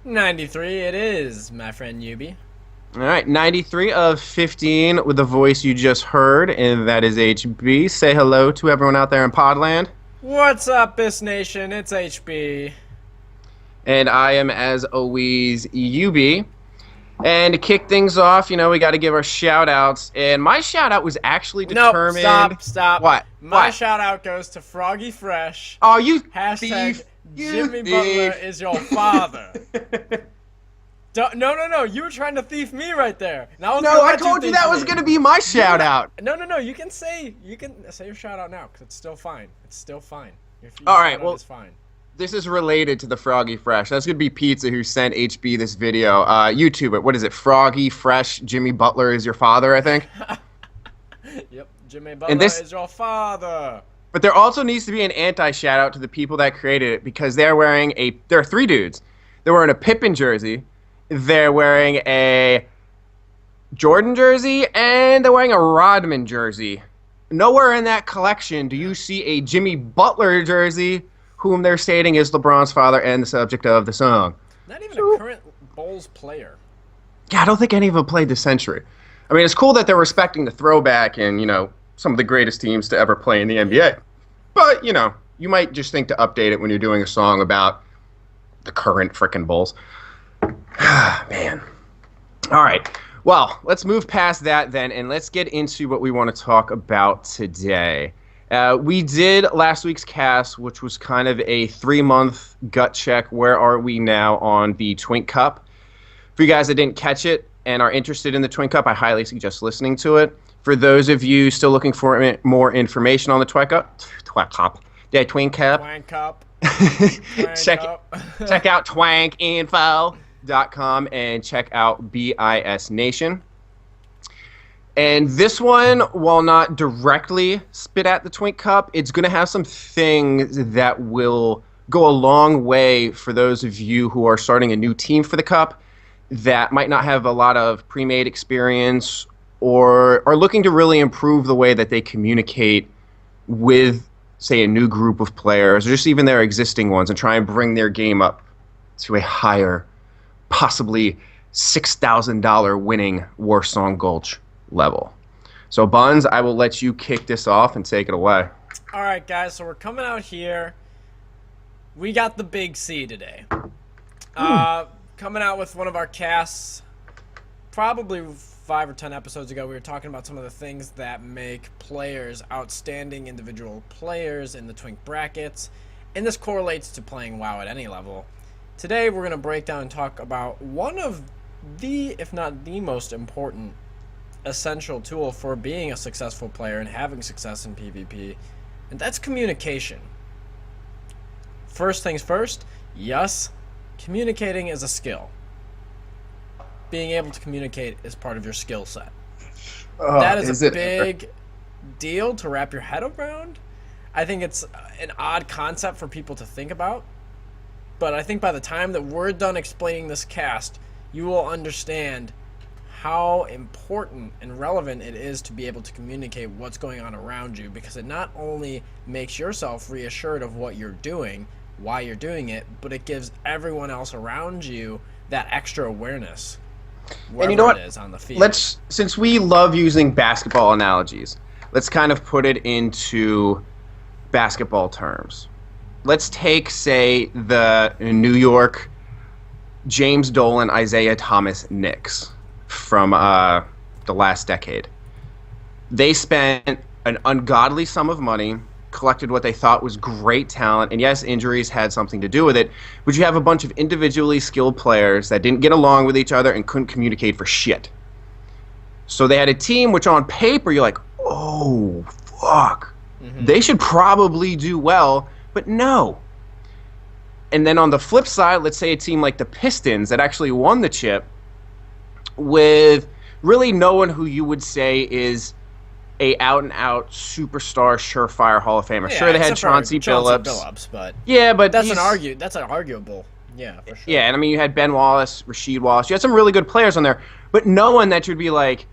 93 it is, my friend Yubi. All right, 93 of 15 with the voice you just heard, and that is HB. Say hello to everyone out there in Podland. What's up, Bis Nation? It's HB. And I am, as always, UB. And to kick things off, we got to give our shout-outs. And my shout-out was actually determined... No, stop. What? My shout-out goes to Froggy Fresh. Oh, you Hashtag thief. Jimmy Butler is your father. No. You were trying to thief me right there. No, I told you that was going to be my shout-out. No. You can say your shout-out now, because it's still fine. It's still fine. Your All right, well... it's fine. This is related to the Froggy Fresh. That's going to be Pizza who sent HB this video. YouTube it. What is it? Froggy Fresh, Jimmy Butler is your father, I think? Yep, Jimmy Butler is your father. But there also needs to be an anti-shout-out to the people that created it, because they're wearing there are three dudes. They're wearing a Pippen jersey, they're wearing a Jordan jersey, and they're wearing a Rodman jersey. Nowhere in that collection do you see a Jimmy Butler jersey, whom they're stating is LeBron's father and the subject of the song. Not even a current Bulls player. Yeah, I don't think any of them played this century. I mean, it's cool that they're respecting the throwback and, some of the greatest teams to ever play in the NBA. But, you might just think to update it when you're doing a song about the current frickin' Bulls. Man. All right. Well, let's move past that then, and let's get into what we want to talk about today. We did last week's cast, which was kind of a 3-month gut check. Where are we now on the Twink Cup? For you guys that didn't catch it and are interested in the Twink Cup, I highly suggest listening to it. For those of you still looking for more information on the Twink Cup, check out twankinfo.com and check out BIS Nation. And this one, while not directly spit at the Twink Cup, it's going to have some things that will go a long way for those of you who are starting a new team for the Cup that might not have a lot of pre-made experience or are looking to really improve the way that they communicate with, say, a new group of players or just even their existing ones and try and bring their game up to a higher, possibly $6,000 winning Warsong Gulch level. So, Buns, I will let you kick this off and take it away. All right, guys, so we're coming out here. We got the big C today. Coming out with one of our casts, probably 5 or 10 episodes ago, we were talking about some of the things that make players outstanding individual players in the Twink brackets, and this correlates to playing WoW at any level. Today, we're going to break down and talk about one of the, if not the most important essential tool for being a successful player and having success in PvP, and that's communication. First things first, yes, communicating is a skill. Being able to communicate is part of your skill set. That is a big deal to wrap your head around. I think it's an odd concept for people to think about, but I think by the time that we're done explaining this cast, you will understand how important and relevant it is to be able to communicate what's going on around you, because it not only makes yourself reassured of what you're doing, why you're doing it, but it gives everyone else around you that extra awareness, and you know what? It is on the field. Since we love using basketball analogies, let's kind of put it into basketball terms. Let's take, say, the New York James Dolan, Isaiah Thomas Knicks from the last decade. They spent an ungodly sum of money, collected what they thought was great talent, and yes, injuries had something to do with it, but you have a bunch of individually skilled players that didn't get along with each other and couldn't communicate for shit. So they had a team which on paper you're like, oh, fuck. Mm-hmm. They should probably do well, but no. And then on the flip side, let's say a team like the Pistons that actually won the chip with really no one who you would say is a out-and-out superstar, surefire Hall of Famer. Yeah, sure, they had Chauncey Billups, but yeah, but that's an arguable, yeah, for sure. Yeah, and I mean you had Ben Wallace, Rasheed Wallace. You had some really good players on there, but no one that you'd be like,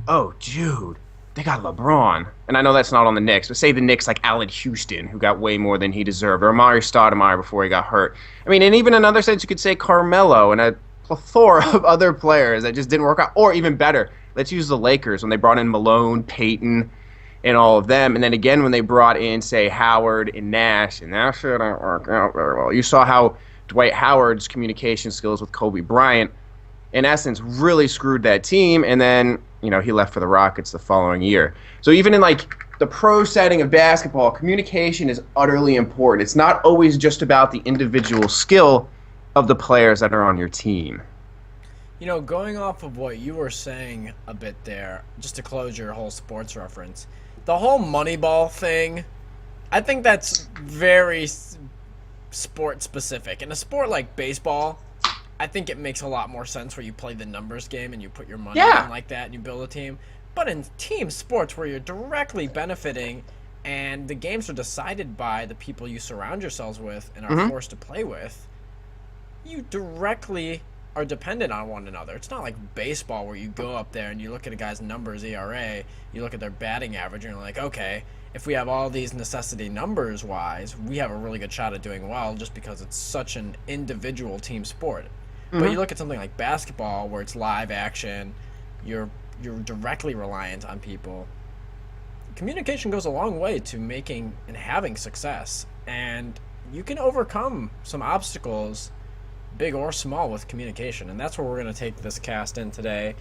oh, dude, they got LeBron. And I know that's not on the Knicks, but say the Knicks like Allen Houston, who got way more than he deserved, or Amari Stoudemire before he got hurt. I mean, and even in another sense, you could say Carmelo and a plethora of other players that just didn't work out. Or even better, let's use the Lakers when they brought in Malone, Peyton, and all of them. And then again, when they brought in, say, Howard and Nash, and that shit didn't work out very well. You saw how Dwight Howard's communication skills with Kobe Bryant, in essence, really screwed that team. And then, he left for the Rockets the following year. So even in, like, the pro setting of basketball, communication is utterly important. It's not always just about the individual skill of the players that are on your team. Going off of what you were saying a bit there, just to close your whole sports reference, the whole Moneyball thing, I think that's very sport specific. In a sport like baseball, I think it makes a lot more sense where you play the numbers game and you put your money in like that and you build a team. But in team sports where you're directly benefiting and the games are decided by the people you surround yourselves with and are forced to play with, you directly are dependent on one another. It's not like baseball where you go up there and you look at a guy's numbers, ERA, you look at their batting average, and you're like, okay, if we have all these necessity numbers-wise, we have a really good shot at doing well just because it's such an individual team sport. But you look at something like basketball where it's live action, you're directly reliant on people. Communication goes a long way to making and having success, and you can overcome some obstacles, big or small, with communication. And that's where we're going to take this cast in today,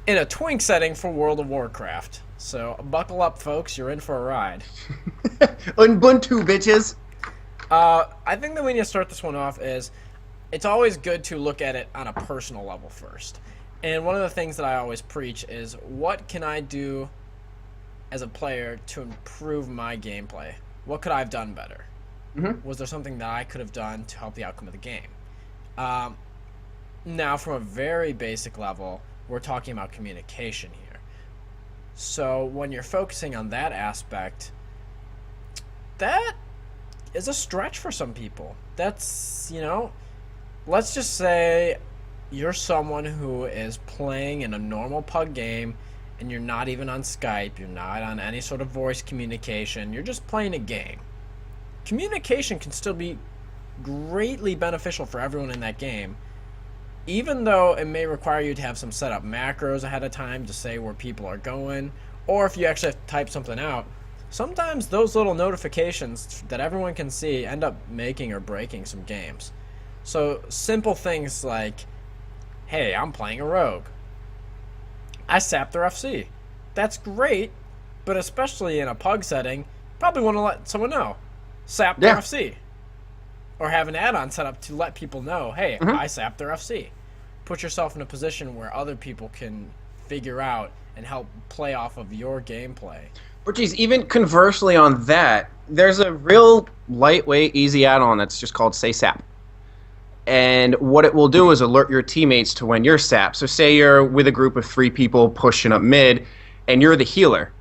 in a twink setting for World of Warcraft. So buckle up, folks. You're in for a ride. Ubuntu, bitches. I think that we need to start this one off is it's always good to look at it on a personal level first. And one of the things that I always preach is, what can I do as a player to improve my gameplay? What could I have done better? Was there something that I could have done to help the outcome of the game? Now, from a very basic level, we're talking about communication here. So when you're focusing on that aspect, that is a stretch for some people. That's, let's just say you're someone who is playing in a normal pug game and you're not even on Skype, you're not on any sort of voice communication, you're just playing a game. Communication can still be greatly beneficial for everyone in that game, even though it may require you to have some set up macros ahead of time to say where people are going, or if you actually have to type something out. Sometimes those little notifications that everyone can see end up making or breaking some games. So simple things like, hey, I'm playing a rogue, I sapped their FC. That's great, but especially in a pug setting, probably want to let someone know, sap their FC. Or have an add-on set up to let people know, hey, I sapped their FC. Put yourself in a position where other people can figure out and help play off of your gameplay. But geez, even conversely on that, there's a real lightweight, easy add-on that's just called Say Sap. And what it will do is alert your teammates to when you're sapped. So say you're with a group of 3 people pushing up mid, and you're the healer.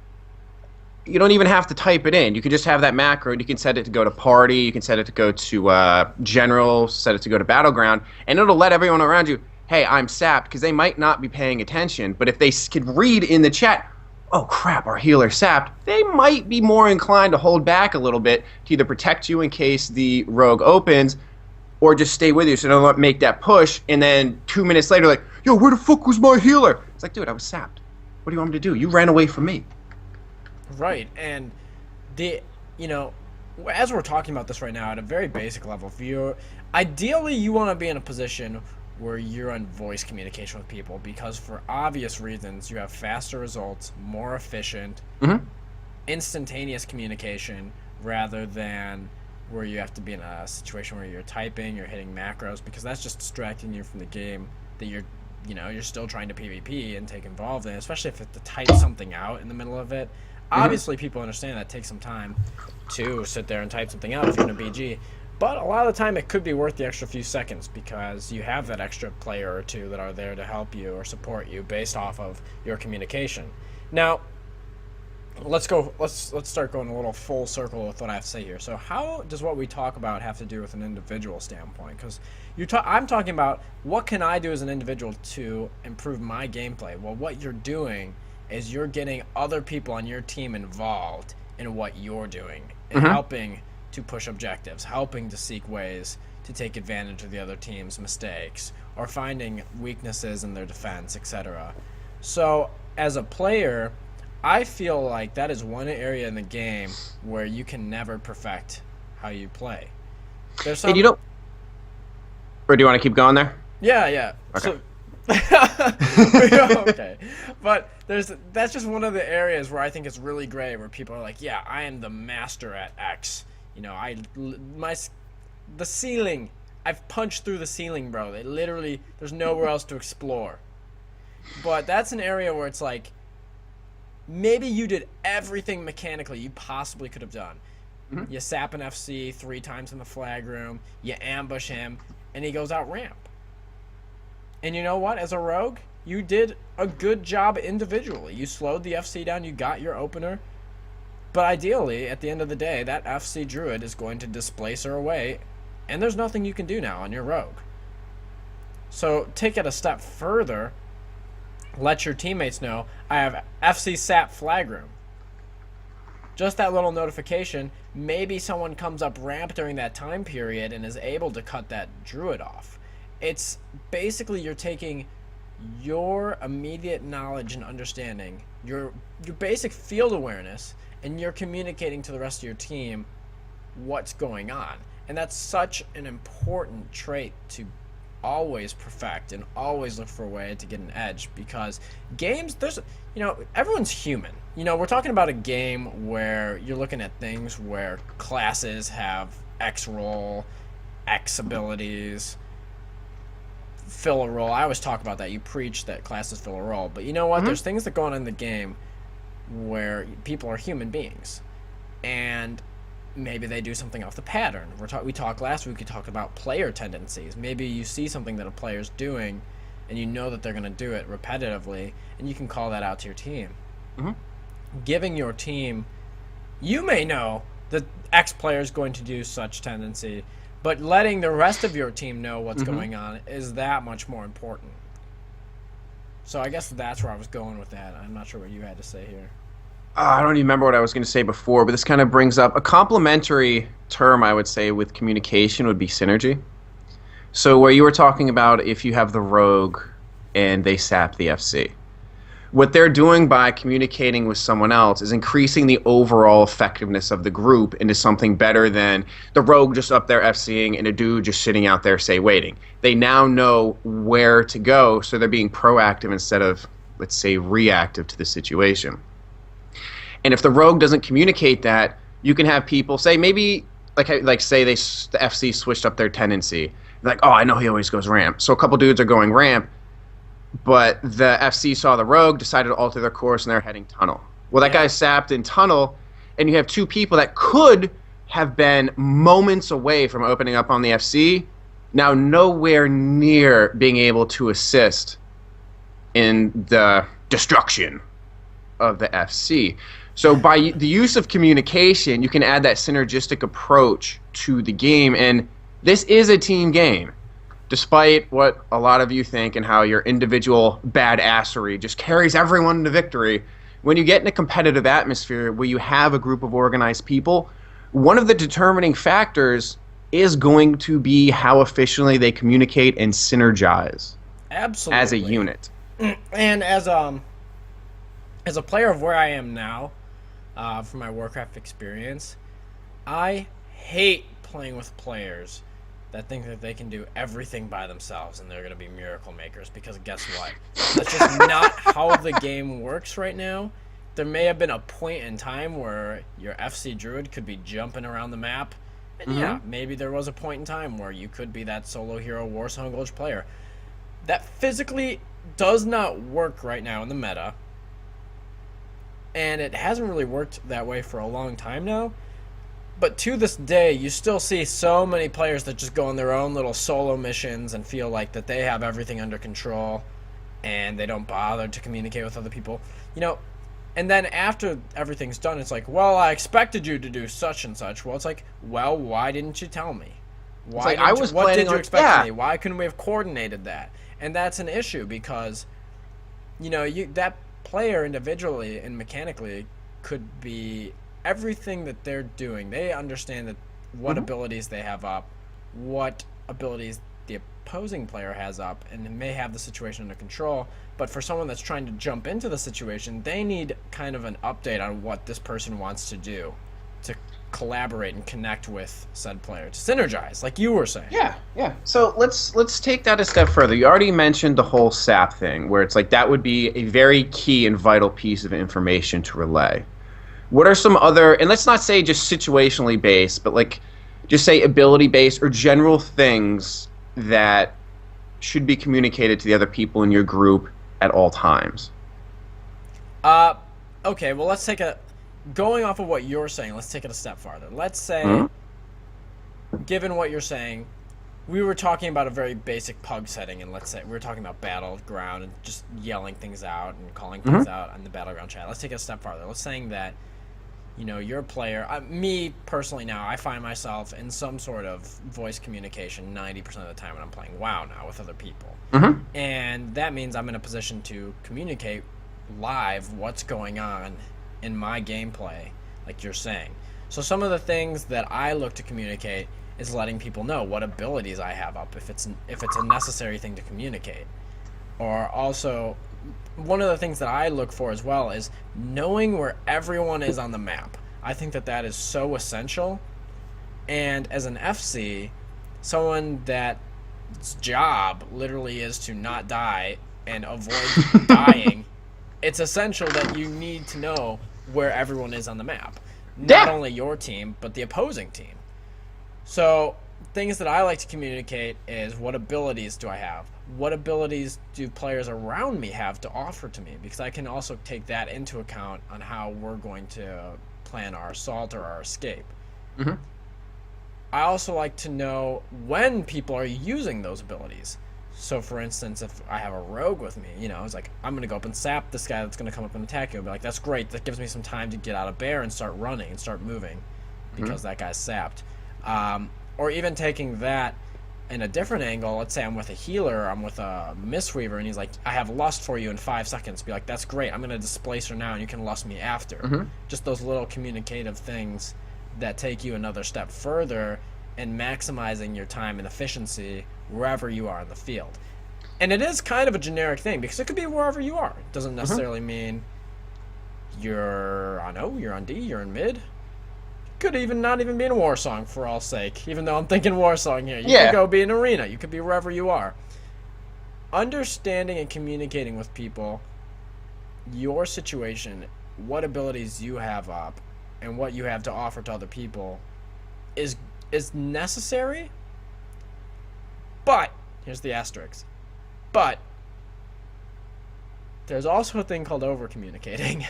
You don't even have to type it in. You can just have that macro, and you can set it to go to party, you can set it to go to general, set it to go to battleground, and it'll let everyone around you, hey, I'm sapped, because they might not be paying attention. But if they could read in the chat, oh crap, our healer sapped, they might be more inclined to hold back a little bit to either protect you in case the rogue opens, or just stay with you so they don't make that push, and then 2 minutes later, like, yo, where the fuck was my healer? It's like, dude, I was sapped. What do you want me to do? You ran away from me. Right, and as we're talking about this right now at a very basic level, ideally you want to be in a position where you're on voice communication with people, because for obvious reasons you have faster results, more efficient, instantaneous communication, rather than where you have to be in a situation where you're typing, you're hitting macros, because that's just distracting you from the game that you're still trying to PvP and take involved in, especially if you have to type something out in the middle of it. Obviously, people understand that takes some time to sit there and type something out if you're in a BG, but a lot of the time it could be worth the extra few seconds because you have that extra player or two that are there to help you or support you based off of your communication. Now, let's start going a little full circle with what I have to say here. So how does what we talk about have to do with an individual standpoint? Because I'm talking about what can I do as an individual to improve my gameplay. Well, what you're doing is you're getting other people on your team involved in what you're doing and Mm-hmm. helping to push objectives, helping to seek ways to take advantage of the other team's mistakes or finding weaknesses in their defense, etc. So, as a player, I feel like that is one area in the game where you can never perfect how you play. There's some, And you don't. Or do you want to keep going there? yeah. Okay. So, okay, but that's just one of the areas where I think it's really great, where people are like, yeah, I am the master at X. You know, the ceiling. I've punched through the ceiling, bro. There's nowhere else to explore. But that's an area where it's like, maybe you did everything mechanically you possibly could have done. Mm-hmm. You sap an FC 3 times in the flag room, you ambush him, and he goes out ramp. And you know what? As a rogue, you did a good job individually. You slowed the FC down, you got your opener. But ideally, at the end of the day, that FC druid is going to displace her away, and there's nothing you can do now on your rogue. So take it a step further. Let your teammates know, I have FC sap flag room. Just that little notification, maybe someone comes up ramp during that time period and is able to cut that druid off. It's basically you're taking your immediate knowledge and understanding, your basic field awareness, and you're communicating to the rest of your team what's going on. And that's such an important trait to always perfect and always look for a way to get an edge, because games, everyone's human. We're talking about a game where you're looking at things where classes have X role, X abilities, fill a role. I always talk about that. You preach that classes fill a role, but you know what? Mm-hmm. There's things that go on in the game where people are human beings, and maybe they do something off the pattern. We talked last week, we talked about player tendencies. Maybe you see something that a player's doing, and you know that they're going to do it repetitively, and you can call that out to your team. Mm-hmm. Giving your team, you may know that X player is going to do such tendency, but letting the rest of your team know what's Mm-hmm. going on is that much more important. So I guess that's where I was going with that. I'm not sure what you had to say here. I don't even remember what I was going to say before, but this kind of brings up a complementary term, I would say, with communication would be synergy. So where you were talking about if you have the rogue and they sap the FC, what they're doing by communicating with someone else is increasing the overall effectiveness of the group into something better than the rogue just up there FCing and a dude just sitting out there, say, waiting. They now know where to go, so they're being proactive instead of, let's say, reactive to the situation. And if the rogue doesn't communicate that, you can have people say, maybe, like say the FC switched up their tendency. Like, oh, I know he always goes ramp. So a couple dudes are going ramp, but the FC saw the rogue, decided to alter their course, and they're heading tunnel. Well, that guy's sapped in tunnel, and you have two people that could have been moments away from opening up on the FC, now nowhere near being able to assist in the destruction of the FC. So by the use of communication, you can add that synergistic approach to the game, and this is a team game, despite what a lot of you think and how your individual badassery just carries everyone to victory. When you get in a competitive atmosphere where you have a group of organized people, one of the determining factors is going to be how efficiently they communicate and synergize. Absolutely. As a unit. And as a player of where I am now, from my Warcraft experience, I hate playing with players that think that they can do everything by themselves and they're going to be miracle makers, because guess what? That's just not how the game works right now. There may have been a point in time where your FC Druid could be jumping around the map, and yeah, maybe there was a point in time where you could be that solo hero Warsong Gulch player. That physically does not work right now in the meta, and it hasn't really worked that way for a long time now. But to this day, you still see so many players that just go on their own little solo missions and feel like that they have everything under control, and they don't bother to communicate with other people. And then after everything's done, it's like, well, I expected you to do such and such. Well, it's like, well, why didn't you tell me? What did you expect of me? Why couldn't we have coordinated that? And that's an issue, because that player individually and mechanically could be everything that they're doing. They understand that what abilities they have up, what abilities the opposing player has up, and may have the situation under control. But for someone that's trying to jump into the situation, they need kind of an update on what this person wants to do to collaborate and connect with said player, to synergize, like you were saying. Yeah. So let's take that a step further. You already mentioned the whole SAP thing, where it's like that would be a very key and vital piece of information to relay. What are some other, and let's not say just situationally based, but like just say ability based or general things that should be communicated to the other people in your group at all times? Okay, well, going off of what you're saying, let's take it a step farther. Let's say, given what you're saying, we were talking about a very basic pug setting, and let's say we were talking about battleground and just yelling things out and calling things out on the battleground chat. Let's take it a step farther. Let's saying that, you're a player. Me, personally now, I find myself in some sort of voice communication 90% of the time when I'm playing WoW now with other people. And that means I'm in a position to communicate live what's going on in my gameplay, like you're saying. So some of the things that I look to communicate is letting people know what abilities I have up, if it's a necessary thing to communicate. Or also, one of the things that I look for as well is knowing where everyone is on the map. I think that is so essential. And as an FC, someone that's job literally is to not die and avoid dying, it's essential that you need to know where everyone is on the map. Not only your team, but the opposing team. So things that I like to communicate is what abilities do I have? What abilities do players around me have to offer to me? Because I can also take that into account on how we're going to plan our assault or our escape. I also like to know when people are using those abilities. So, for instance, if I have a rogue with me, it's like, I'm going to go up and sap this guy that's going to come up and attack you. I'll be like, that's great. That gives me some time to get out of bear and start running and start moving because that guy's sapped. Or even taking that in a different angle. Let's say I'm with a healer, I'm with a Mistweaver, and he's like, I have lust for you in 5 seconds. Be like, that's great. I'm going to displace her now, and you can lust me after. Just those little communicative things that take you another step further in maximizing your time and efficiency wherever you are in the field. And it is kind of a generic thing, because it could be wherever you are. It doesn't necessarily mean you're on O, you're on D, you're in mid. Could even not even be in Warsong, for all sake, even though I'm thinking Warsong here. You could go be in Arena. You could be wherever you are. Understanding and communicating with people your situation, what abilities you have up, and what you have to offer to other people is necessary. But here's the asterisk. But there's also a thing called over-communicating.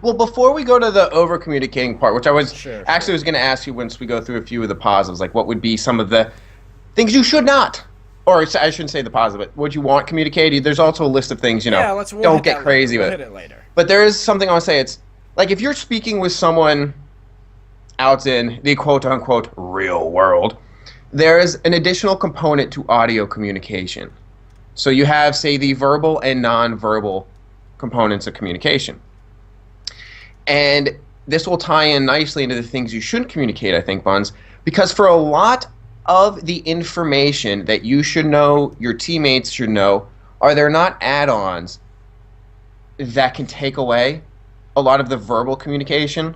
Well, before we go to the over-communicating part, which I was was going to ask you once we go through a few of the positives, like what would be some of the things you should not, or I shouldn't say the positive, but what you want communicated. There's also a list of things, don't get crazy with it. We'll hit it later. But there is something I want to say. It's like if you're speaking with someone out in the quote-unquote real world, there is an additional component to audio communication. So you have, say, the verbal and non-verbal components of communication. And this will tie in nicely into the things you should communicate, I think, Buns, because for a lot of the information that you should know, your teammates should know, are there not add-ons that can take away a lot of the verbal communication?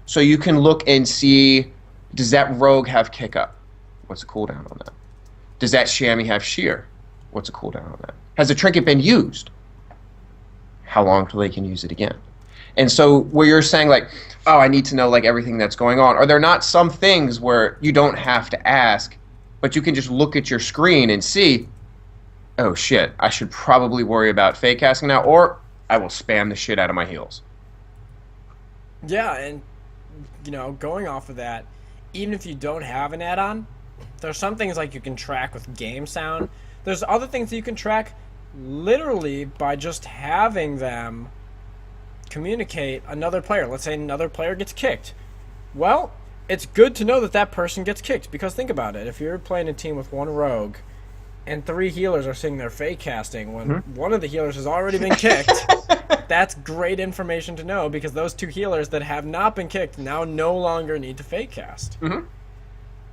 So you can look and see, does that rogue have kick up? What's the cooldown on that? Does that chamois have shear? What's the cooldown on that? Has the trinket been used? How long till they can use it again? And so where you're saying like, oh, I need to know like everything that's going on, are there not some things where you don't have to ask, but you can just look at your screen and see, oh shit, I should probably worry about fake casting now, or I will spam the shit out of my heals. Yeah, and going off of that, even if you don't have an add-on, there's some things like you can track with game sound. There's other things that you can track literally by just having them communicate another player. Let's say another player gets kicked. Well, it's good to know that that person gets kicked, because think about it. If you're playing a team with one rogue and 3 healers are sitting there fake casting when one of the healers has already been kicked, That's great information to know, because those 2 healers that have not been kicked now no longer need to fake cast. Mm-hmm.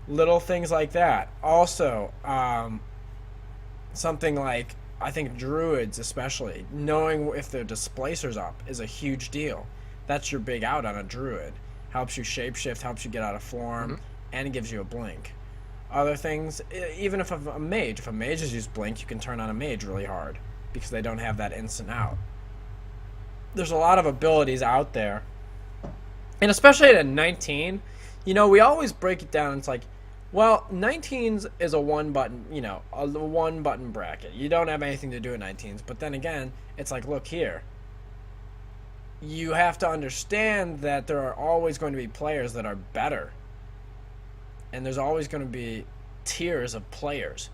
Little things like that. Also, something like, I think druids especially, knowing if their displacer's up is a huge deal. That's your big out on a druid. Helps you shapeshift, helps you get out of form, and it gives you a blink. Other things, even if a mage has used blink, you can turn on a mage really hard because they don't have that instant out. There's a lot of abilities out there. And especially at 19, we always break it down. It's like, well, 19s is a one button bracket. You don't have anything to do at 19s. But then again, it's like, look here. You have to understand that there are always going to be players that are better. And there's always going to be tiers of players.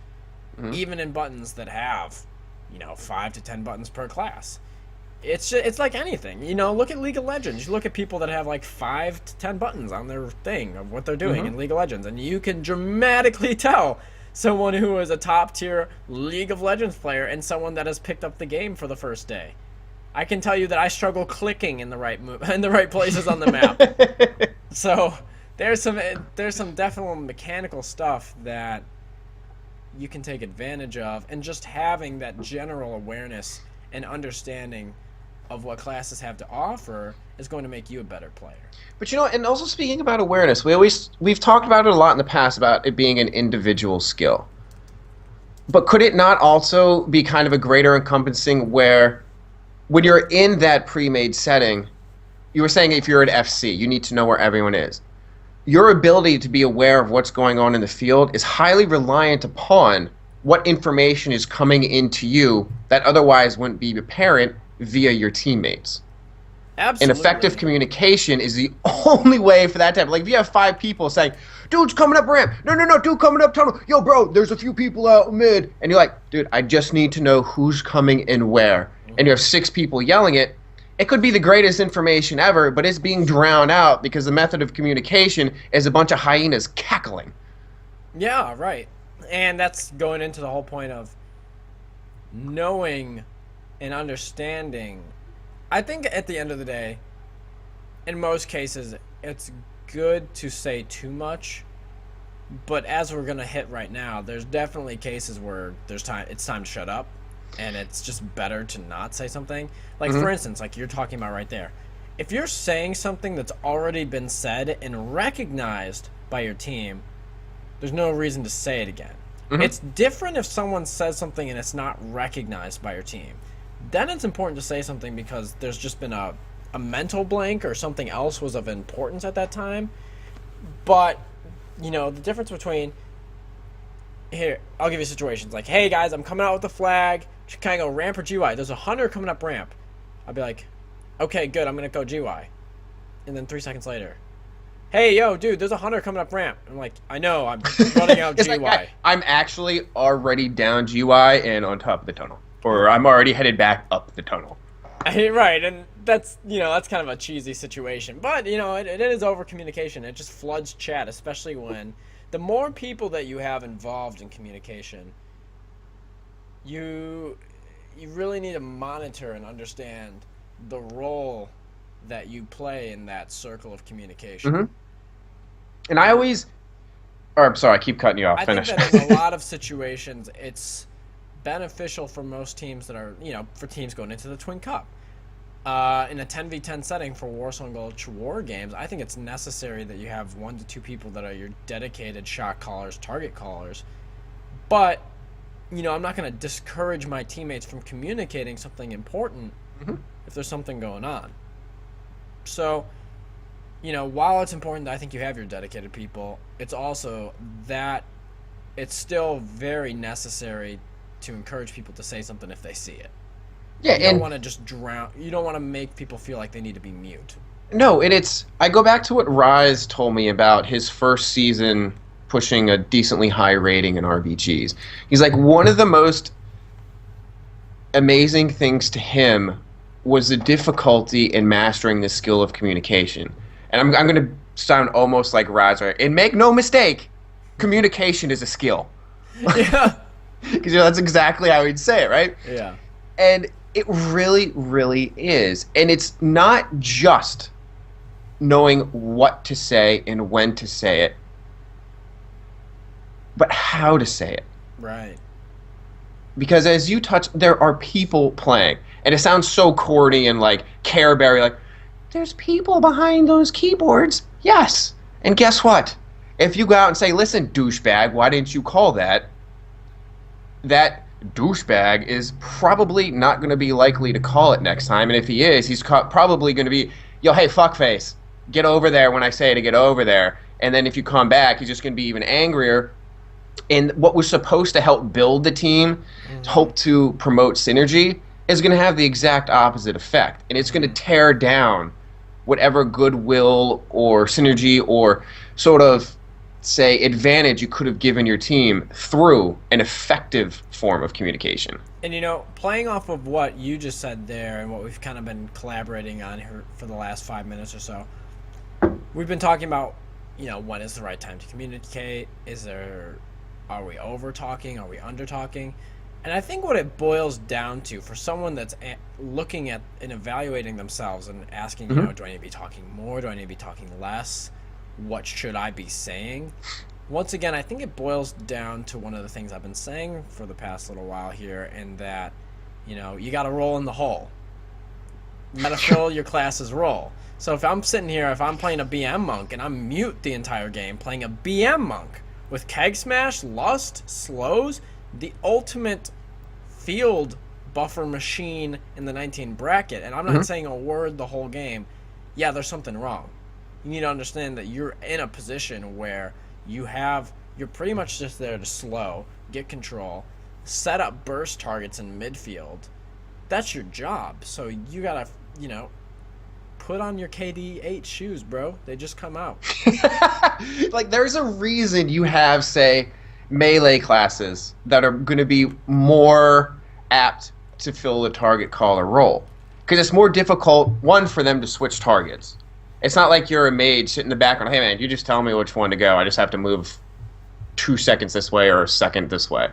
Even in buttons that have, 5 to 10 buttons per class. It's like anything. Look at League of Legends. You look at people that have like 5 to 10 buttons on their thing of what they're doing in League of Legends, and you can dramatically tell someone who is a top tier League of Legends player and someone that has picked up the game for the first day. I can tell you that I struggle clicking in the right places on the map. So there's some definite mechanical stuff that you can take advantage of, and just having that general awareness and understanding of what classes have to offer is going to make you a better player. But and also speaking about awareness, we've talked about it a lot in the past about it being an individual skill. But could it not also be kind of a greater encompassing where when you're in that pre-made setting, you were saying if you're at FC, you need to know where everyone is. Your ability to be aware of what's going on in the field is highly reliant upon what information is coming into you that otherwise wouldn't be apparent via your teammates. Absolutely. And effective communication is the only way for that to happen. Like, if you have 5 people saying, dude's coming up ramp, no, dude coming up tunnel, yo, bro, there's a few people out mid, and you're like, dude, I just need to know who's coming and where, and you have 6 people yelling it, it could be the greatest information ever, but it's being drowned out because the method of communication is a bunch of hyenas cackling. Yeah, right. And that's going into the whole point of knowing and understanding. I think at the end of the day, in most cases, it's good to say too much. But as we're going to hit right now, there's definitely cases where it's time to shut up. And it's just better to not say something. Like, for instance, like you're talking about right there. If you're saying something that's already been said and recognized by your team, there's no reason to say it again. It's different if someone says something and it's not recognized by your team. Then it's important to say something because there's just been a mental blank or something else was of importance at that time. But, the difference between... Here, I'll give you situations. Like, hey, guys, I'm coming out with the flag. Can I go ramp or GY? There's a hunter coming up ramp. I'll be like, okay, good, I'm going to go GY. And then 3 seconds later, hey, yo, dude, there's a hunter coming up ramp. I'm like, I know, I'm running out GY. Like, I'm actually already down GY and on top of the tunnel. Or I'm already headed back up the tunnel. Right, and that's kind of a cheesy situation. But, it is over communication. It just floods chat, especially when the more people that you have involved in communication, you really need to monitor and understand the role that you play in that circle of communication. And I always... I'm sorry, I keep cutting you off. Finish. Think that in a lot of situations, it's beneficial for most teams that are, for teams going into the Twin Cup. In a 10v10 setting for Warsong Gulch War games, I think it's necessary that you have 1 to 2 people that are your dedicated shot callers, target callers. But, I'm not going to discourage my teammates from communicating something important if there's something going on. So, while it's important that I think you have your dedicated people, it's also that it's still very necessary to encourage people to say something if they see it. Yeah, you don't want to just drown. You don't want to make people feel like they need to be mute. No, I go back to what Rise told me about his first season pushing a decently high rating in RBGs. He's like, one of the most amazing things to him was the difficulty in mastering the skill of communication. And I'm going to sound almost like Rise, right? And make no mistake, communication is a skill. Yeah. Because that's exactly how he'd say it, right? Yeah. And It really, really is. And it's not just knowing what to say and when to say it, but how to say it. Right. Because as you touch, there are people playing. And it sounds so corny and like Care Berry, like, there's people behind those keyboards. Yes. And guess what? If you go out and say, listen, douchebag, why didn't you call that? That douchebag is probably not going to be likely to call it next time. And if he is, he's probably going to be, yo, hey, fuckface, get over there when I say to get over there. And then if you come back, he's just going to be even angrier. And what was supposed to help build the team, hope to promote synergy, is going to have the exact opposite effect. And it's going to tear down whatever goodwill or synergy or sort of, say, advantage you could have given your team through an effective form of communication. And, you know, playing off of what you just said there and what we've kind of been collaborating on here for the last 5 minutes or so, we've been talking about, you know, when is the right time to communicate? Are we over talking? Are we under talking? And I think what it boils down to for someone that's looking at and evaluating themselves and asking, you know, do I need to be talking more? Do I need to be talking less? What should I be saying? Once again, I think it boils down to one of the things I've been saying for the past little while here, and that, you know, you got to roll in the hole. You got to fill your class's role. So if I'm sitting here, if I'm playing a BM monk and I'm mute the entire game, playing a BM monk with Keg Smash, Lust, Slows, the ultimate field buffer machine in the 19 bracket, and I'm not saying a word the whole game, yeah, there's something wrong. You need to understand that you're in a position where you're pretty much just there to slow, get control, set up burst targets in midfield. That's your job. So you gotta, you know, put on your KD8 shoes, bro. They just come out. Like, there's a reason you have, say, melee classes that are going to be more apt to fill the target caller role. Because it's more difficult, one, for them to switch targets. It's not like you're a mage sitting in the background, hey man, you just tell me which one to go. I just have to move 2 seconds this way or a second this way.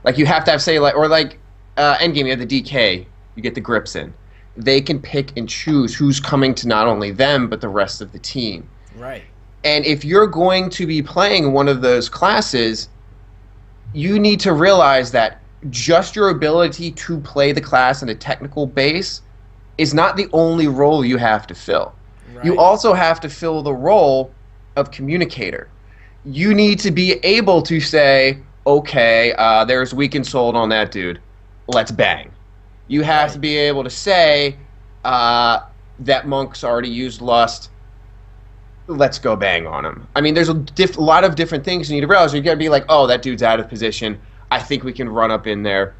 Like, you have to have, say, like, or like endgame, you have the DK, you get the grips in. They can pick and choose who's coming to not only them, but the rest of the team. Right. And if you're going to be playing one of those classes, you need to realize that just your ability to play the class in a technical base is not the only role you have to fill. Right. You also have to fill the role of communicator. You need to be able to say, okay, there's weakened sold on that dude. Let's bang. You have to be able to say that monk's already used lust. Let's go bang on him. I mean, there's a lot of different things you need to realize. You got to be like, oh, that dude's out of position. I think we can run up in there,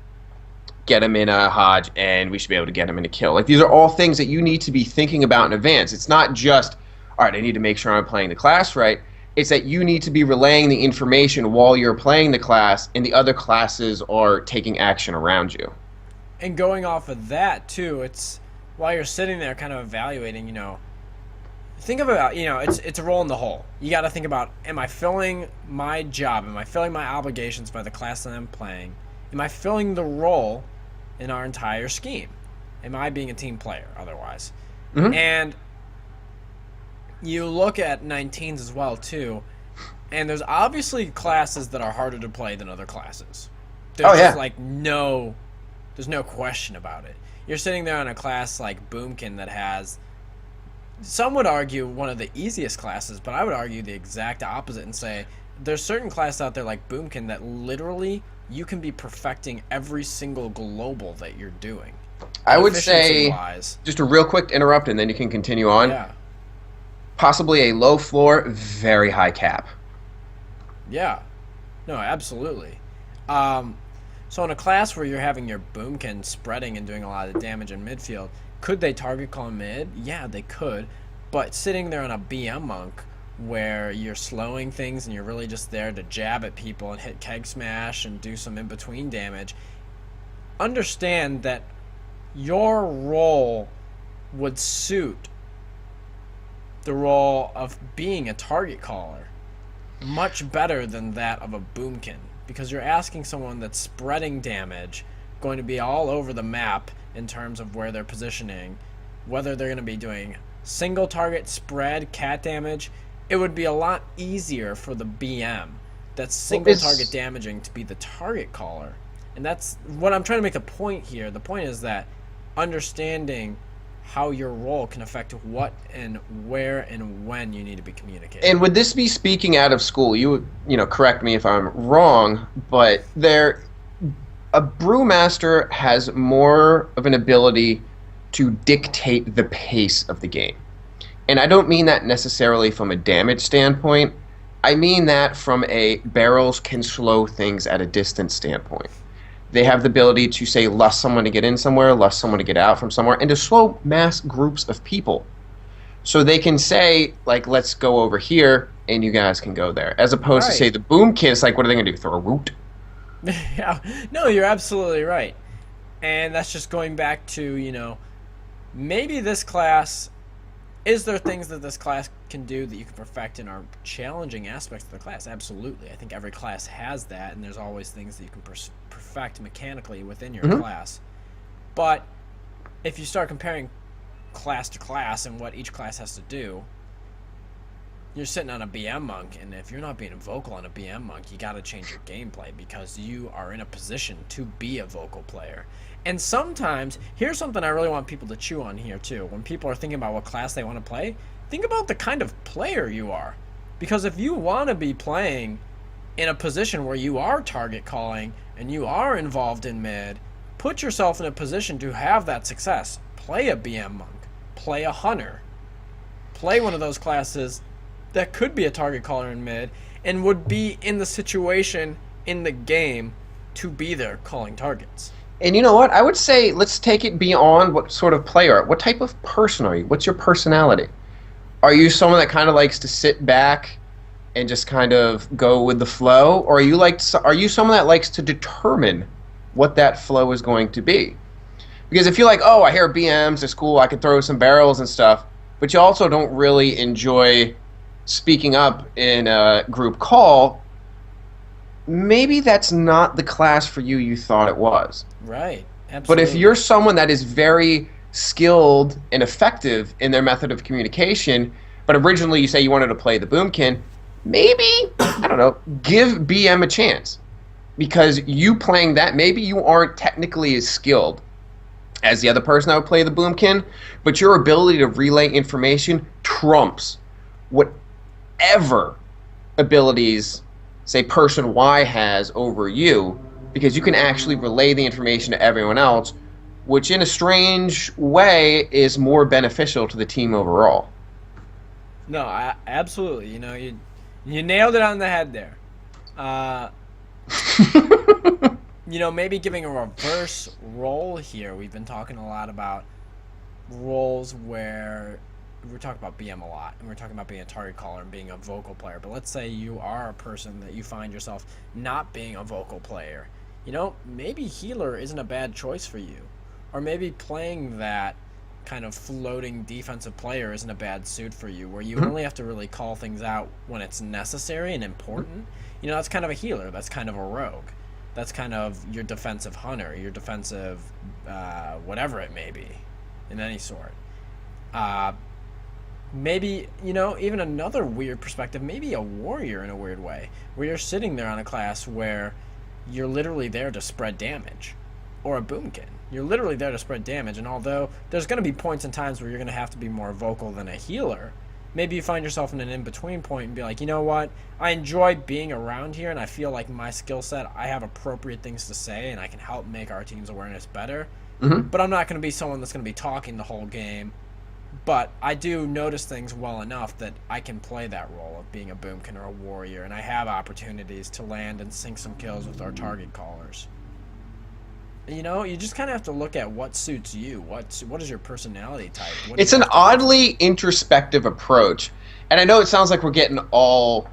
get him in a Hodge, and we should be able to get him in a kill. Like, these are all things that you need to be thinking about in advance. It's not just, all right, I need to make sure I'm playing the class right. It's that you need to be relaying the information while you're playing the class, and the other classes are taking action around you. And going off of that, too, it's while you're sitting there kind of evaluating, you know, think about, you know, it's a roll in the hole. You got to think about, am I filling my job? Am I filling my obligations by the class that I'm playing? Am I filling the role in our entire scheme? Am I being a team player otherwise? And you look at 19s as well, too, and there's obviously classes that are harder to play than other classes. There's just like there's no question about it. You're sitting there on a class like Boomkin that has, some would argue, one of the easiest classes, but I would argue the exact opposite and say there's certain classes out there like Boomkin that literally you can be perfecting every single global that you're doing. I would say, just a real quick interrupt and then you can continue on. Yeah. Possibly a low floor, very high cap. Yeah. No, absolutely. So in a class where you're having your Boomkin spreading and doing a lot of damage in midfield, could they target call mid? Yeah, they could. But sitting there on a BM monk where you're slowing things and you're really just there to jab at people and hit Keg Smash and do some in-between damage, understand that your role would suit the role of being a target caller much better than that of a Boomkin, because you're asking someone that's spreading damage, going to be all over the map, in terms of where they're positioning, whether they're going to be doing single target, spread, cat damage, it would be a lot easier for the BM that's single target damaging to be the target caller. And that's what I'm trying to make the point here. The point is that understanding how your role can affect what and where and when you need to be communicating. And would this be speaking out of school? You know, correct me if I'm wrong, but a brewmaster has more of an ability to dictate the pace of the game. And I don't mean that necessarily from a damage standpoint. I mean that from a barrels can slow things at a distance standpoint. They have the ability to say, lust someone to get in somewhere, lust someone to get out from somewhere, and to slow mass groups of people. So they can say, like, let's go over here, and you guys can go there. As opposed to, say, the boomkin, it's like, what are they going to do, throw a root? Yeah, no, you're absolutely right. And that's just going back to, you know, maybe this class, is there things that this class can do that you can perfect in our challenging aspects of the class? Absolutely. I think every class has that, and there's always things that you can perfect mechanically within your class. But if you start comparing class to class and what each class has to do, you're sitting on a BM monk, and if you're not being vocal on a BM monk, you got to change your gameplay because you are in a position to be a vocal player. And sometimes, here's something I really want people to chew on here too. When people are thinking about what class they want to play, think about the kind of player you are. Because if you want to be playing in a position where you are target calling and you are involved in mid, put yourself in a position to have that success. Play a BM monk. Play a hunter. Play one of those classes that could be a target caller in mid and would be in the situation in the game to be there calling targets. And you know what? I would say let's take it beyond what sort of player. What type of person are you? What's your personality? Are you someone that kind of likes to sit back and just kind of go with the flow? Or are you someone that likes to determine what that flow is going to be? Because if you're like, oh, I hear BMs, it's cool, I can throw some barrels and stuff, but you also don't really enjoy speaking up in a group call, maybe that's not the class for you you thought it was. Right, absolutely. But if you're someone that is very skilled and effective in their method of communication, but originally you say you wanted to play the boomkin, maybe, I don't know, give BM a chance. Because you playing that, maybe you aren't technically as skilled as the other person that would play the boomkin, but your ability to relay information trumps whatever abilities, say, person Y has over you, because you can actually relay the information to everyone else, which in a strange way is more beneficial to the team overall. No, absolutely. You know, you nailed it on the head there. You know, maybe giving a reverse role here. We've been talking a lot about roles where we're talking about BM a lot, and we're talking about being a target caller and being a vocal player. But let's say you are a person that you find yourself not being a vocal player. You know, maybe healer isn't a bad choice for you. Or maybe playing that kind of floating defensive player isn't a bad suit for you, where you only have to really call things out when it's necessary and important. You know, that's kind of a healer. That's kind of a rogue. That's kind of your defensive hunter, your defensive whatever it may be, in any sort. Maybe, you know, even another weird perspective, maybe a warrior in a weird way, where you're sitting there on a class where you're literally there to spread damage, or a boomkin. You're literally there to spread damage, and although there's going to be points and times where you're going to have to be more vocal than a healer, maybe you find yourself in an in-between point and be like, you know what, I enjoy being around here, and I feel like my skill set, I have appropriate things to say, and I can help make our team's awareness better, but I'm not going to be someone that's going to be talking the whole game. But I do notice things well enough that I can play that role of being a boomkin or a warrior, and I have opportunities to land and sink some kills with our target callers. You know, you just kind of have to look at what suits you. What is your personality type? It's an oddly introspective approach, and I know it sounds like we're getting all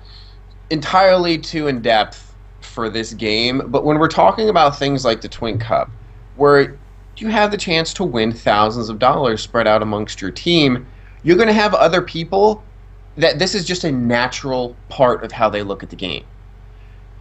entirely too in-depth for this game, but when we're talking about things like the Twin Cup, where you have the chance to win thousands of dollars spread out amongst your team, you're going to have other people that this is just a natural part of how they look at the game.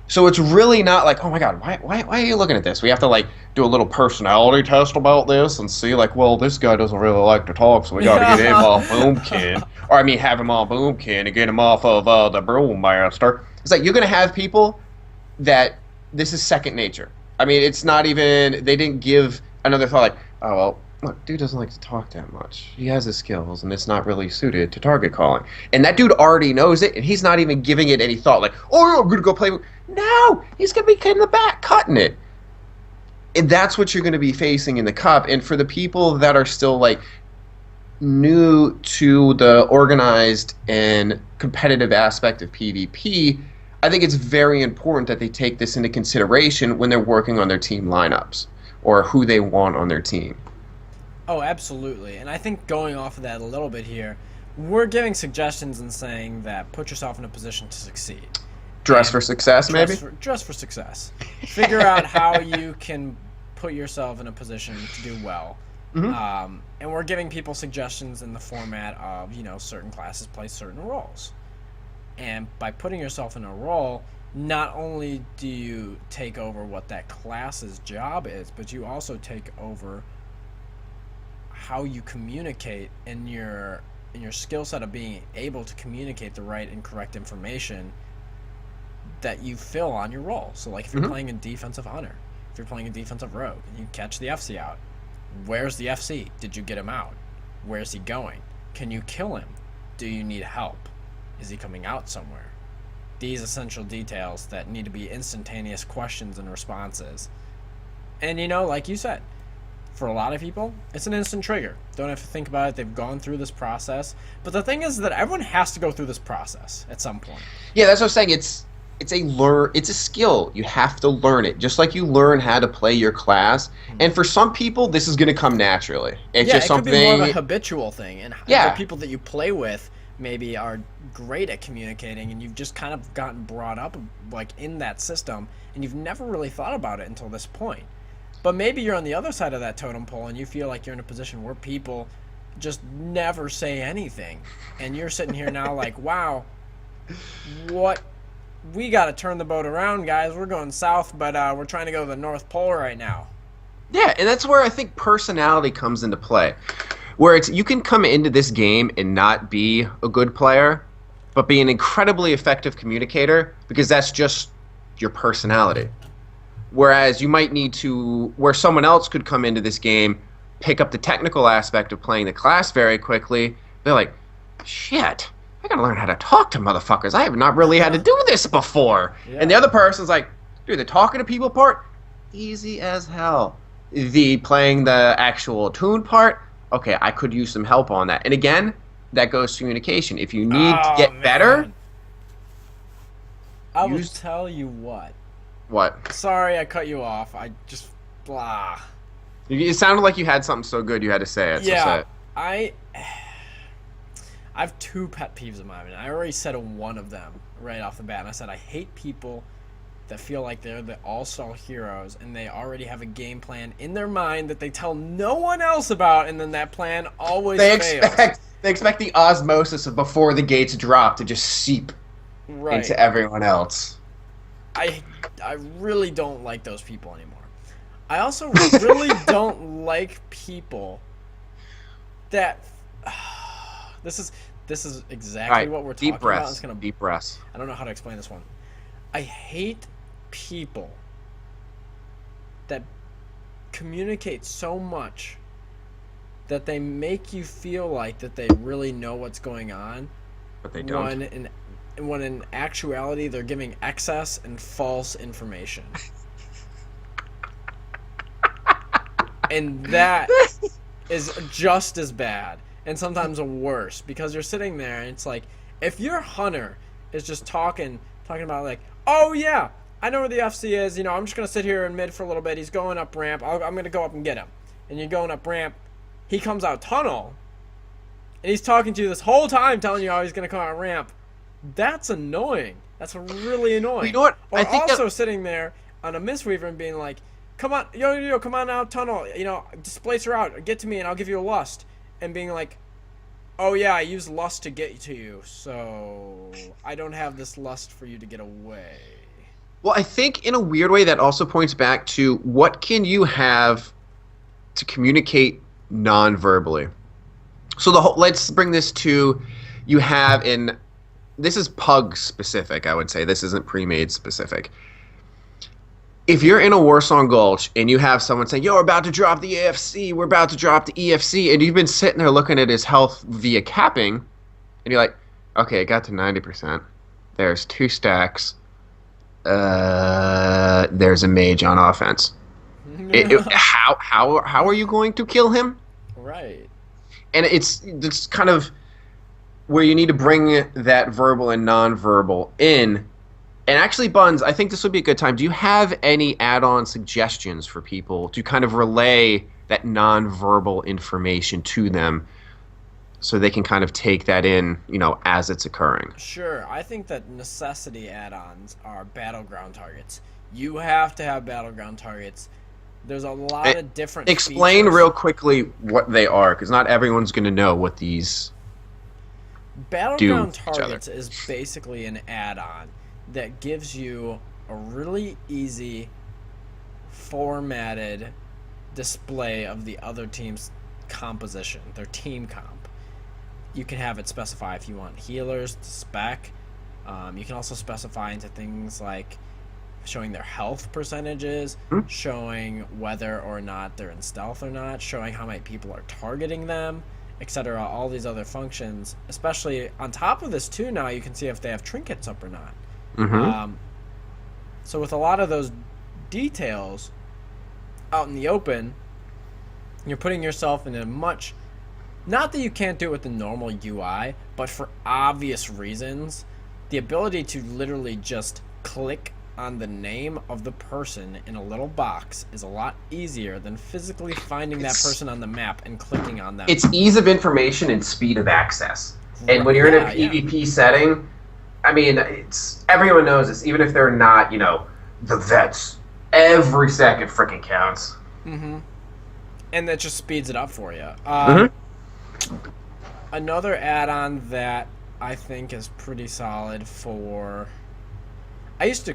So it's really not like, oh my God, why are you looking at this? We have to like do a little personality test about this and see like, well, this guy doesn't really like to talk, so we got to get him off Boomkin, or I mean, have him on Boomkin and get him off of the Brewmaster. It's like you're gonna have people that this is second nature. I mean, it's not even they didn't give another thought like, oh well, look, dude doesn't like to talk that much. He has his skills, and it's not really suited to target calling. And that dude already knows it, and he's not even giving it any thought. Like, oh, I'm gonna go play. No, he's gonna be in the back cutting it. And that's what you're gonna be facing in the cup. And for the people that are still like new to the organized and competitive aspect of PvP, I think it's very important that they take this into consideration when they're working on their team lineups or who they want on their team. Oh, absolutely. And I think going off of that a little bit here, we're giving suggestions and saying that put yourself in a position to succeed. Dress for success, maybe? Dress for success. Figure out how you can put yourself in a position to do well. Mm-hmm. And we're giving people suggestions in the format of, certain classes play certain roles. And by putting yourself in a role, not only do you take over what that class's job is, but you also take over how you communicate in your skill set of being able to communicate the right and correct information that you fill on your role. So like if you're playing a defensive hunter, if you're playing a defensive rogue, and you catch the FC out, where's the FC? Did you get him out? Where's he going? Can you kill him? Do you need help? Is he coming out somewhere? These essential details that need to be instantaneous questions and responses. And like you said, for a lot of people, it's an instant trigger. Don't have to think about it. They've gone through this process. But the thing is that everyone has to go through this process at some point. Yeah, that's what I'm saying. It's a skill. You have to learn it, just like you learn how to play your class. And for some people, this is going to come naturally. It's just something. Could be more of a habitual thing. And the people that you play with maybe are great at communicating, and you've just kind of gotten brought up like in that system, and you've never really thought about it until this point. But maybe you're on the other side of that totem pole, and you feel like you're in a position where people just never say anything, and you're sitting here now like, wow, what? We got to turn the boat around, guys. We're going south, but we're trying to go to the North Pole right now. Yeah, and that's where I think personality comes into play. Where you can come into this game and not be a good player, but be an incredibly effective communicator because that's just your personality. Whereas you might need to, where someone else could come into this game, pick up the technical aspect of playing the class very quickly. They're like, shit, I gotta learn how to talk to motherfuckers. I have not really had to do this before. Yeah. And the other person's like, dude, the talking to people part, easy as hell. The playing the actual tune part, okay, I could use some help on that. And again, that goes to communication. If you need to get better, I will tell you what. What? Sorry, I cut you off. I just blah. It sounded like you had something so good you had to say it. Yeah, so say it. I have two pet peeves of mine, and I already said one of them right off the bat. And I said I hate people that feel like they're the all-star heroes, and they already have a game plan in their mind that they tell no one else about, and then that plan always fails. They expect the osmosis of before the gates drop to just seep into everyone else. I really don't like those people anymore. I also really don't like people that this is exactly what we're talking about. It's gonna deep breaths. I don't know how to explain this one. I hate people that communicate so much that they make you feel like that they really know what's going on, but they don't. When in actuality they're giving excess and false information. And that is just as bad, and sometimes worse, because you're sitting there and it's like, if your hunter is just talking about like, oh yeah, I know where the FC is, I'm just going to sit here in mid for a little bit, he's going up ramp, I'm going to go up and get him. And you're going up ramp, he comes out tunnel, and he's talking to you this whole time telling you how he's going to come out ramp. That's annoying. That's really annoying. You know what? Or also sitting there on a Mistweaver and being like, come on, yo, come on out tunnel, displace her out, get to me and I'll give you a lust. And being like, oh yeah, I use lust to get to you, so I don't have this lust for you to get away. Well, I think in a weird way that also points back to what can you have to communicate non-verbally. So let's bring this to you have in this is pug specific, I would say. This isn't pre-made specific. If you're in a Warsong Gulch and you have someone saying, "Yo, we're about to drop the AFC, we're about to drop the EFC," and you've been sitting there looking at his health via capping, and you're like, "Okay, it got to 90%. There's 2 stacks. There's a mage on offense. How are you going to kill him?" Right. And it's kind of where you need to bring that verbal and non-verbal in. And actually, Buns, I think this would be a good time. Do you have any add-on suggestions for people to kind of relay that non-verbal information to them so they can kind of take that in, as it's occurring? Sure. I think that necessity add-ons are battleground targets. You have to have battleground targets. There's a lot of different Explain features. real quickly what they are, because not everyone's going to know what these Battleground to each other. targets is basically an add-on that gives you a really easy formatted display of the other team's composition, their team comp. You can have it specify if you want healers to spec. You can also specify into things like showing their health percentages, showing whether or not they're in stealth or not, showing how many people are targeting them, etc. All these other functions, especially on top of this too. Now you can see if they have trinkets up or not. So with a lot of those details out in the open, you're putting yourself in a much, not that you can't do it with the normal UI, but for obvious reasons, the ability to literally just click on the name of the person in a little box is a lot easier than physically finding that person on the map and clicking on them. It's ease of information and speed of access. And when you're in a PvP setting, I mean, everyone knows this, even if they're not, the vets. Every second freaking counts. And that just speeds it up for you. Another add-on that I think is pretty solid for... I used to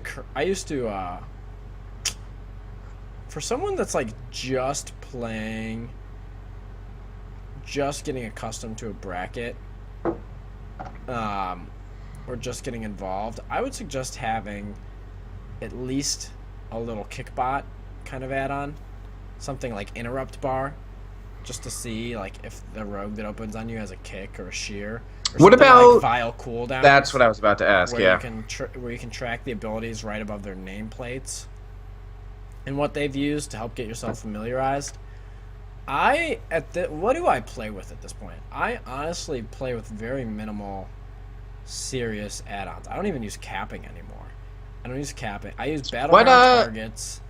for someone that's like just playing, just getting accustomed to a bracket, or just getting involved, I would suggest having at least a little kickbot kind of add-on, something like interrupt bar, just to see like if the rogue that opens on you has a kick or a shear. Or what about like vile cooldowns? That's what I was about to ask. Where yeah, you can track the abilities right above their nameplates and what they've used to help get yourself familiarized. What do I play with at this point? I honestly play with very minimal, serious add-ons. I don't even use capping anymore. I don't use capping. I use battleground targets.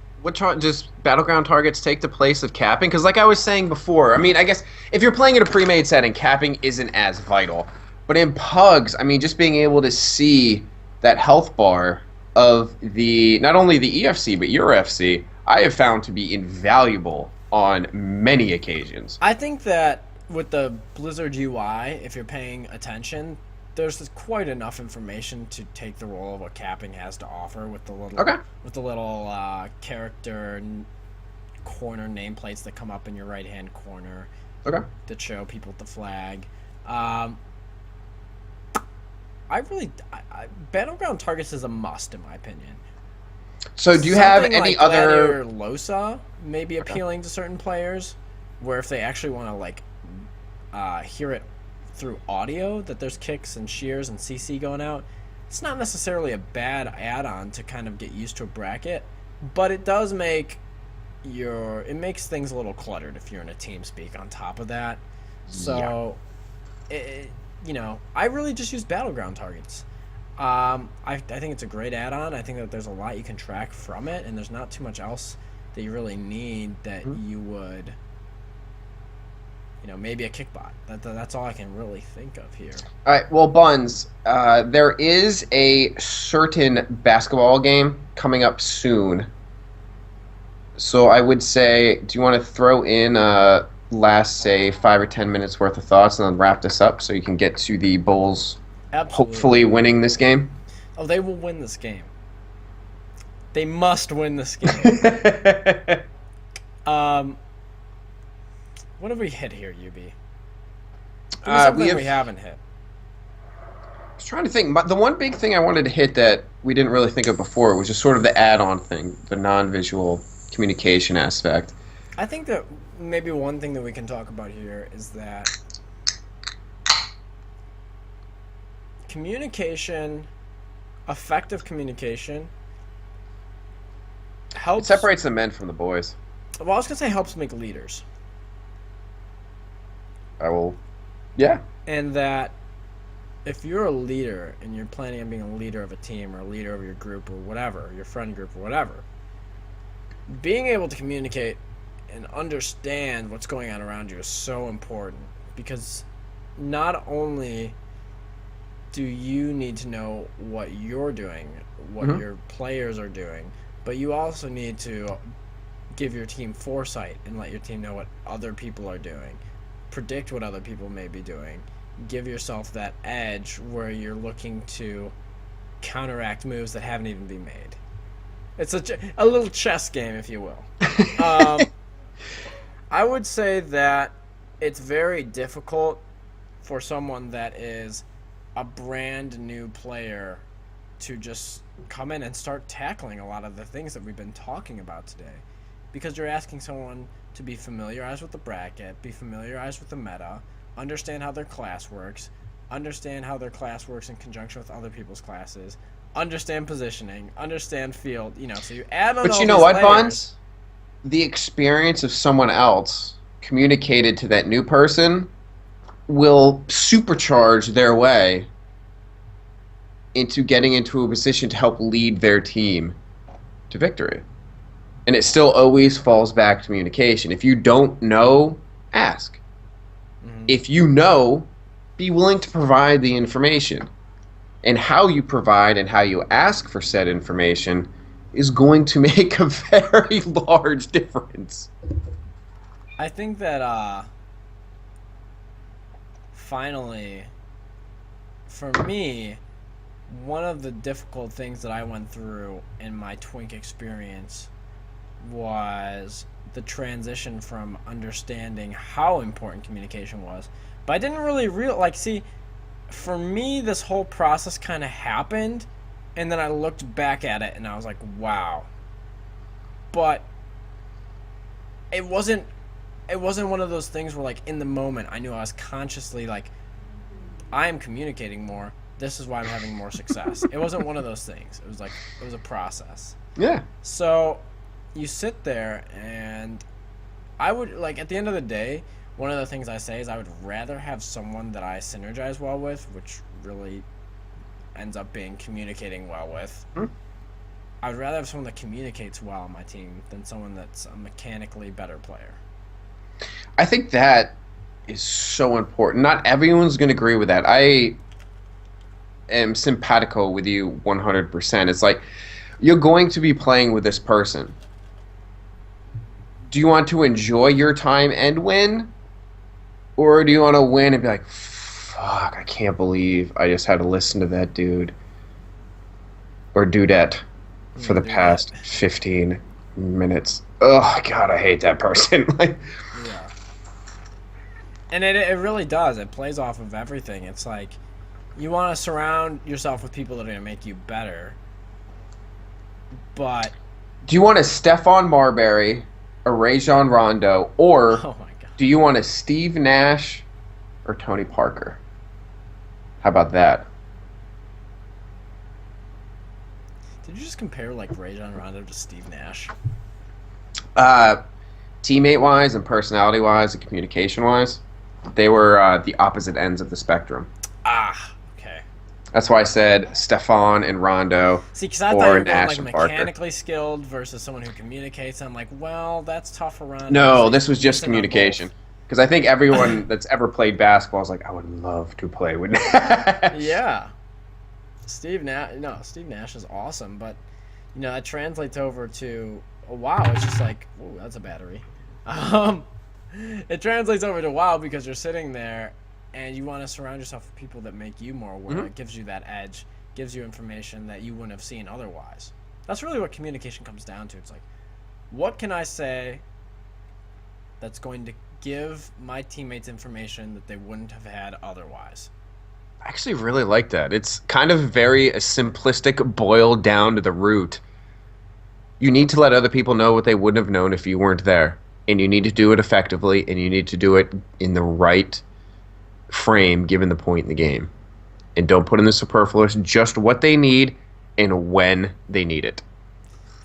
Does battleground targets take the place of capping? Because like I was saying before, I mean, I guess if you're playing in a pre-made setting, capping isn't as vital. But in pugs, I mean, just being able to see that health bar of not only the EFC, but your FC, I have found to be invaluable on many occasions. I think that with the Blizzard UI, if you're paying attention, there's quite enough information to take the role of what capping has to offer with the little character corner nameplates that come up in your right-hand corner that show people with the flag. Battleground targets is a must in my opinion. So do you have any like other Losa may be appealing to certain players, where if they actually want to like hear it through audio that there's kicks and shears and CC going out, it's not necessarily a bad add-on to kind of get used to a bracket, but it does make it makes things a little cluttered if you're in a team speak on top of that. So I really just use battleground targets. I think it's a great add-on. I think that there's a lot you can track from it, and there's not too much else that you really need that you would, maybe a kickbot. That's all I can really think of here. All right, well, Buns, there is a certain basketball game coming up soon. So I would say, do you want to throw in last, say, 5 or 10 minutes worth of thoughts and then wrap this up so you can get to the Bulls Absolutely. hopefully winning this game? Oh, they will win this game. They must win this game. What have we hit here, UB? Give me something we haven't hit. I was trying to think. The one big thing I wanted to hit that we didn't really think of before was just sort of the add-on thing, the non-visual communication aspect. I think that maybe one thing that we can talk about here is that communication, effective communication, helps. It separates the men from the boys. Well, I was going to say helps make leaders. Yeah. And that if you're a leader and you're planning on being a leader of a team or a leader of your group or whatever, your friend group or whatever, being able to communicate and understand what's going on around you is so important, because not only do you need to know what you're doing, what your players are doing, but you also need to give your team foresight and let your team know what other people are doing, predict what other people may be doing, give yourself that edge where you're looking to counteract moves that haven't even been made. It's a little chess game, if you will. I would say that it's very difficult for someone that is a brand new player to just come in and start tackling a lot of the things that we've been talking about today, because you're asking someone to be familiarized with the bracket, be familiarized with the meta, understand how their class works, understand how their class works in conjunction with other people's classes, understand positioning, understand field, so you add on. But you know what, Buns? The experience of someone else communicated to that new person will supercharge their way into getting into a position to help lead their team to victory. And it still always falls back to communication. If you don't know, ask. Mm-hmm. If you know, be willing to provide the information. And how you provide and how you ask for said information is going to make a very large difference. I think that, finally, for me, one of the difficult things that I went through in my Twink experience was the transition from understanding how important communication was. But I didn't really for me, this whole process kind of happened, and then I looked back at it and I was like, wow. But it wasn't one of those things where, like, in the moment I knew I was consciously like, I am communicating more, this is why I'm having more success. It wasn't one of those things. It was a process. Yeah. So you sit there, and I would, at the end of the day, one of the things I say is I would rather have someone that I synergize well with, which really ends up being communicating well with. Mm-hmm. I would rather have someone that communicates well on my team than someone that's a mechanically better player. I think that is so important. Not everyone's going to agree with that. I am simpatico with you 100%. It's like, you're going to be playing with this person. Do you want to enjoy your time and win? Or do you want to win and be like, fuck, I can't believe I just had to listen to that dude or dudette for the past 15 minutes. Oh, God, I hate that person. Yeah. And it really does. It plays off of everything. It's like, you want to surround yourself with people that are going to make you better. But do you want a Stephon Marbury, a Rajon Rondo, or do you want a Steve Nash or Tony Parker? How about that? Did you just compare Rajon Rondo to Steve Nash? Teammate-wise and personality-wise and communication-wise, they were the opposite ends of the spectrum. Okay. That's why I said Stephon and Rondo. See, because I thought you were going mechanically skilled versus someone who communicates. I'm like, well, that's tough for Rondo. No, this was just communication. Because I think everyone that's ever played basketball is like, I would love to play with Nash. Yeah. Steve Nash is awesome, but that translates over to WoW. It's just like, ooh, that's a battery. It translates over to WoW because you're sitting there and you want to surround yourself with people that make you more aware. Mm-hmm. It gives you that edge, gives you information that you wouldn't have seen otherwise. That's really what communication comes down to. It's like, what can I say that's going to give my teammates information that they wouldn't have had otherwise? I actually really like that. It's kind of very simplistic, boiled down to the root. You need to let other people know what they wouldn't have known if you weren't there. And you need to do it effectively, and you need to do it in the right frame given the point in the game. And don't put in the superfluous, just what they need and when they need it.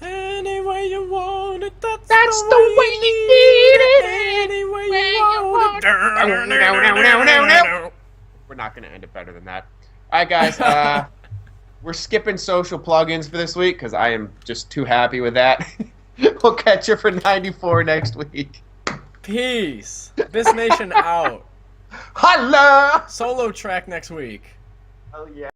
Any way you want it, that's the the way way you need it. Any way you want it. We're not going to end it better than that. All right, guys. We're skipping social plugins for this week because I am just too happy with that. We'll catch you for 94 next week. Peace. Bisnation out. Holla! Solo track next week. Hell yeah.